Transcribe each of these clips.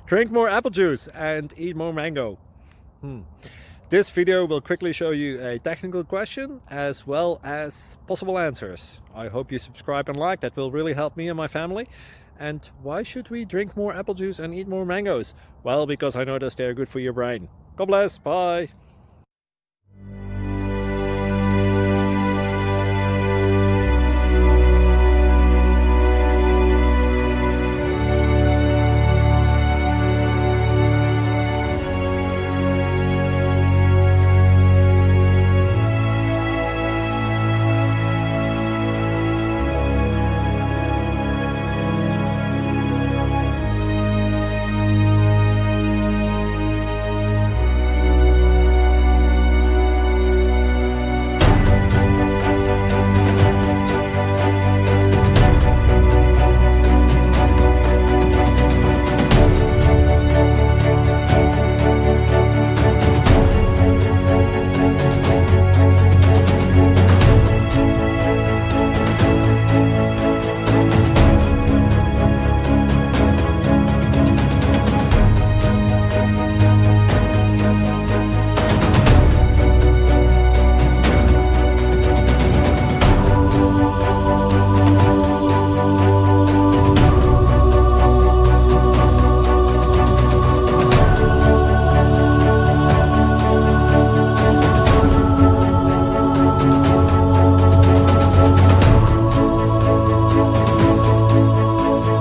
Drink more apple juice and eat more mango. This video will quickly show you a technical question as well as possible answers. I hope you subscribe and like, that will really help me and my family. And why should we drink more apple juice and eat more mangoes? Well, because I noticed they're good for your brain. God bless, bye!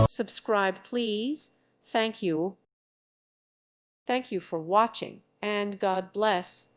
Subscribe, please. Thank you. Thank you for watching, and God bless.